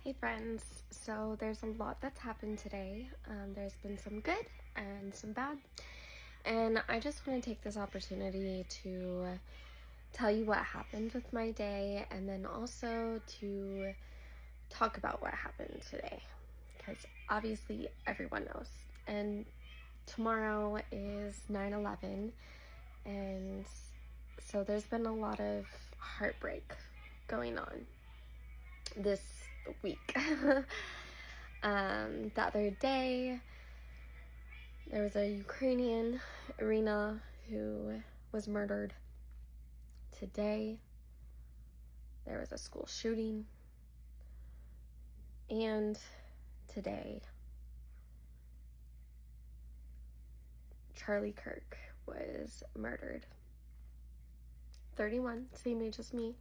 Hey friends, so there's a lot that's happened today. There's been some good and some bad, and I just want to take this opportunity to tell you what happened with my day and then also to talk about what happened today, because obviously everyone knows. And tomorrow is 9/11, and so there's been a lot of heartbreak going on this week. The other day, there was a Ukrainian, Irina, who was murdered. Today, there was a school shooting. And today, Charlie Kirk was murdered. 31, same age as me.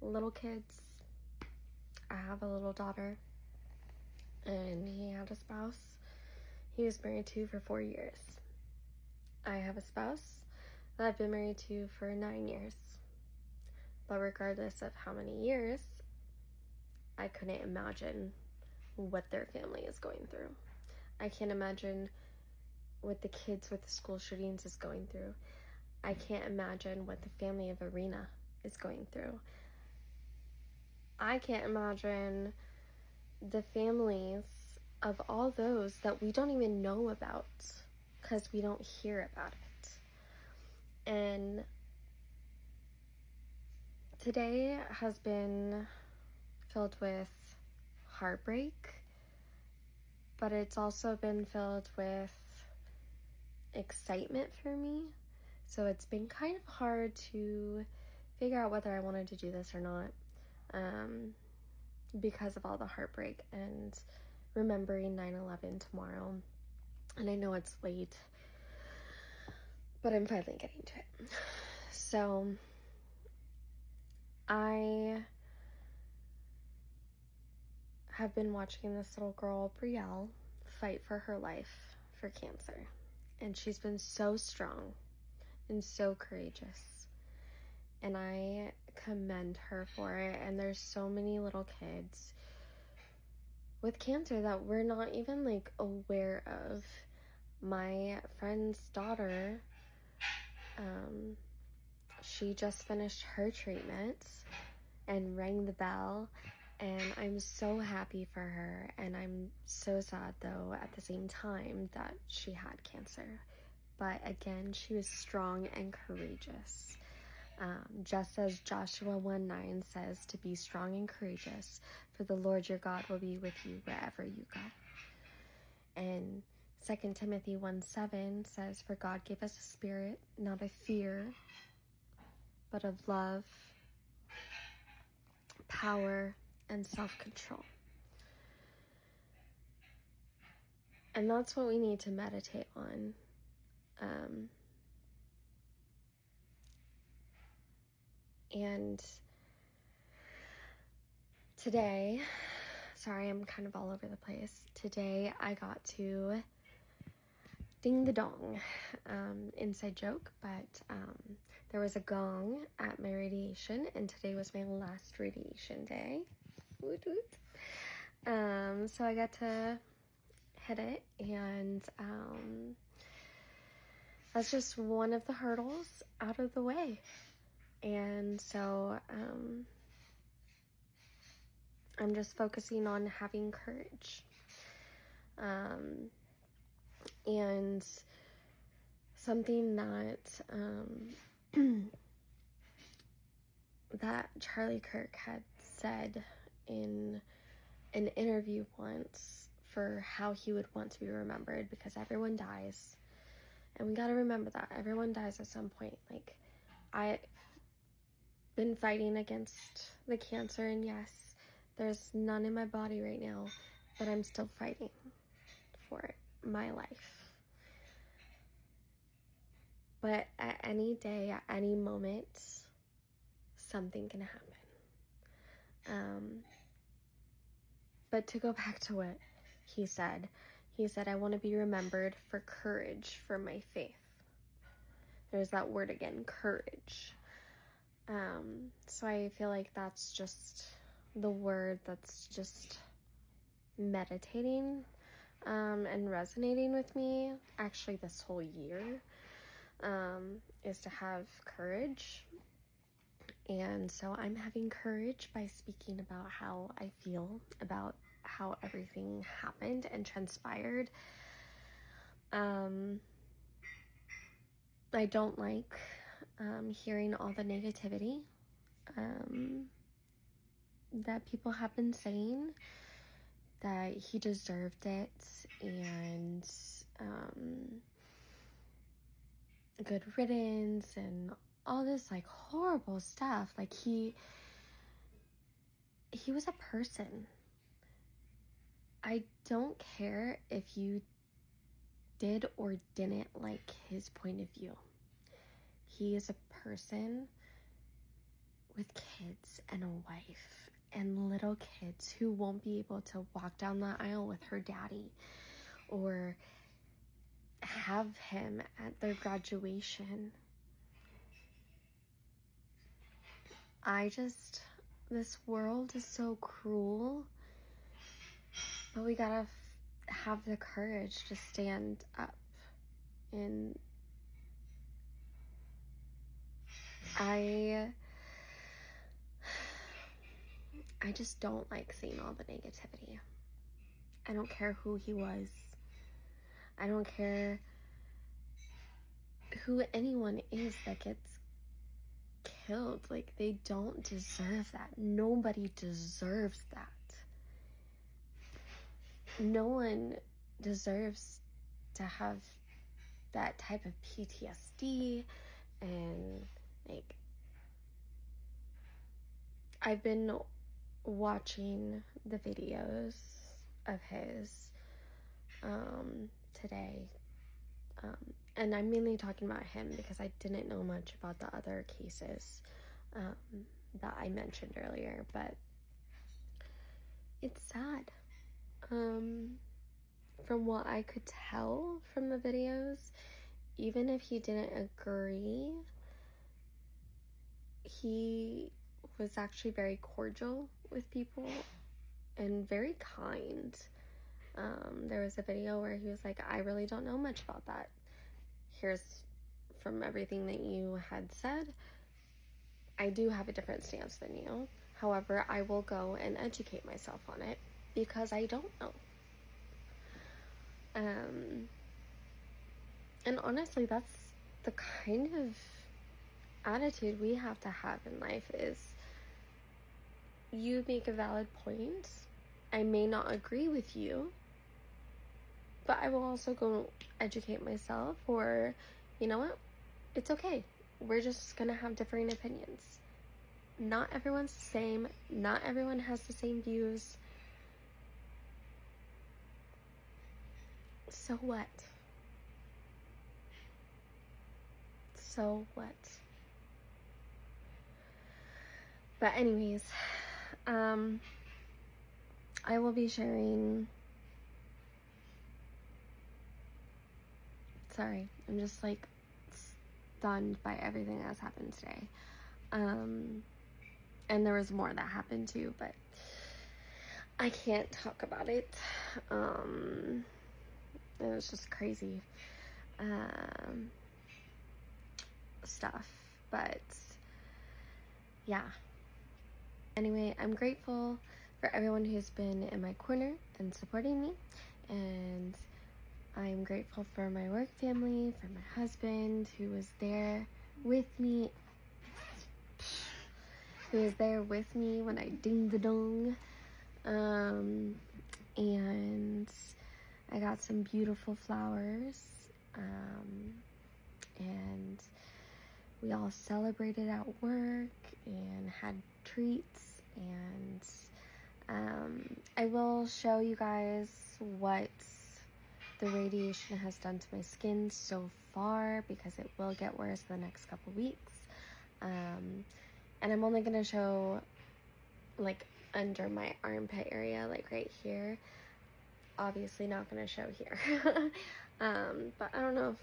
Little kids. I have a little daughter. And he had a spouse he was married to for 4 years. I have a spouse that I've been married to for 9 years. But regardless of how many years, I couldn't imagine what their family is going through. I can't imagine what the kids with the school shootings is going through. I can't imagine what the family of Irina is going through. I can't imagine the families of all those that we don't even know about because we don't hear about it. And today has been filled with heartbreak, but it's also been filled with excitement for me. So it's been kind of hard to figure out whether I wanted to do this or not, because of all the heartbreak and remembering 9/11 tomorrow. And I know it's late, but I'm finally getting to it. So I have been watching this little girl, Brielle, fight for her life for cancer. And she's been so strong and so courageous. And I commend her for it. And there's so many little kids with cancer that we're not even aware of. My friend's daughter, she just finished her treatment and rang the bell, and I'm so happy for her. And I'm so sad though at the same time that she had cancer. But again, she was strong and courageous. Just as Joshua 1:9 says, to be strong and courageous, for the Lord your God will be with you wherever you go. And 2 Timothy 1:7 says, for God gave us a spirit, not of fear, but of love, power, and self-control. And that's what we need to meditate on. And today, sorry, I'm kind of all over the place. Today, I got to ding the dong. Inside joke, but there was a gong at my radiation, and today was my last radiation day. Woot woot. So I got to hit it, and that's just one of the hurdles out of the way. And so I'm just focusing on having courage. And something that that Charlie Kirk had said in an interview once for how he would want to be remembered, because everyone dies, and we got to remember that everyone dies at some point. I've been fighting against the cancer, and yes, there's none in my body right now, but I'm still fighting for it, my life. But at any day, at any moment, something can happen. But to go back to what he said, I want to be remembered for courage, for my faith. There's that word again, courage. So I feel like that's just the word that's just meditating and resonating with me actually this whole year is to have courage. And so I'm having courage by speaking about how I feel about how everything happened and transpired. I don't like hearing all the negativity that people have been saying, that he deserved it, and good riddance, and all this like horrible stuff. Like he was a person. I don't care if you did or didn't like his point of view. He is a person with kids and a wife and little kids who won't be able to walk down the aisle with her daddy or have him at their graduation. This world is so cruel, but we gotta have the courage to stand up. And I just don't like seeing all the negativity. I don't care who he was. I don't care who anyone is that gets killed. Like, they don't deserve that. Nobody deserves that. No one deserves to have that type of PTSD. And like, I've been watching the videos of his today, and I'm mainly talking about him because I didn't know much about the other cases that I mentioned earlier, but it's sad. From what I could tell from the videos, even if he didn't agree, he was actually very cordial with people and very kind. There was a video where he was like, I really don't know much about that. Here's from everything that you had said, I do have a different stance than you. However, I will go and educate myself on it because I don't know. And honestly, that's the kind of attitude we have to have in life. Is you make a valid point, I may not agree with you, but I will also go educate myself, or you know what, it's okay, we're just gonna have differing opinions. Not everyone's the same, not everyone has the same views. So what? So what? But anyways, I will be sharing, sorry, I'm just like stunned by everything that's happened today. And there was more that happened too, but I can't talk about it. It was just crazy stuff, but yeah. Anyway, I'm grateful for everyone who's been in my corner and supporting me, and I'm grateful for my work family, for my husband who was there with me, when I ding the dong. And I got some beautiful flowers, and we all celebrated at work and had treats, and I will show you guys what the radiation has done to my skin so far, because it will get worse in the next couple weeks. And I'm only gonna show like under my armpit area, like right here. Obviously not gonna show here. But I don't know if,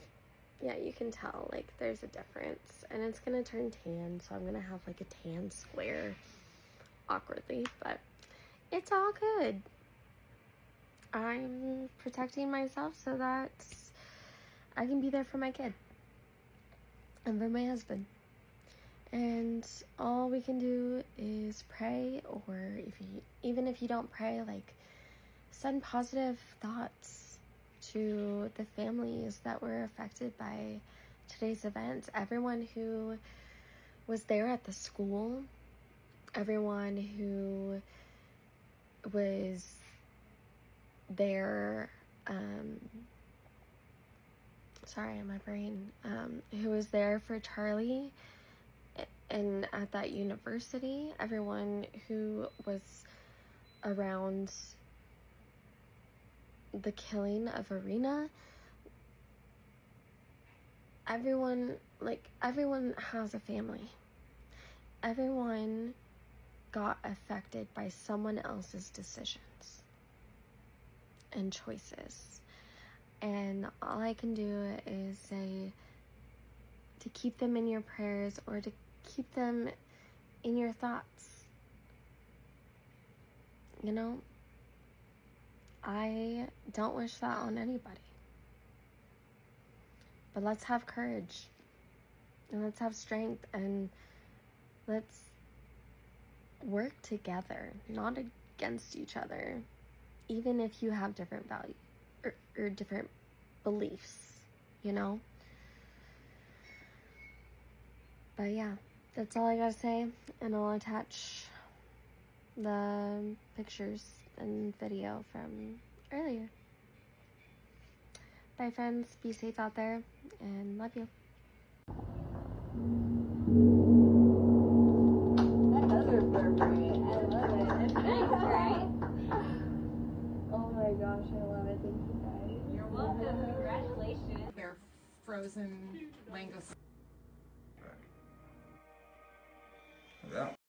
yeah, you can tell like there's a difference, and it's gonna turn tan, so I'm gonna have like a tan square awkwardly, but it's all good. I'm protecting myself so that I can be there for my kid and for my husband. And all we can do is pray, or even if you don't pray, like, send positive thoughts to the families that were affected by today's events. Everyone who was there at the school, everyone who was there, sorry, my brain, who was there for Charlie and at that university, everyone who was around the killing of Arena, everyone has a family. Everyone got affected by someone else's decisions and choices. And all I can do is say to keep them in your prayers, or to keep them in your thoughts. You know, I don't wish that on anybody. But let's have courage, and let's have strength, and let's work together, not against each other, even if you have different values or different beliefs, you know? But yeah, that's all I gotta say, and I'll attach the pictures and video from earlier. Bye friends, be safe out there, and love you. That does look appropriate. I love it. It's nice, right? Oh my gosh, I love it. Thank you guys. You're welcome. Congratulations. They're frozen mango. Yeah.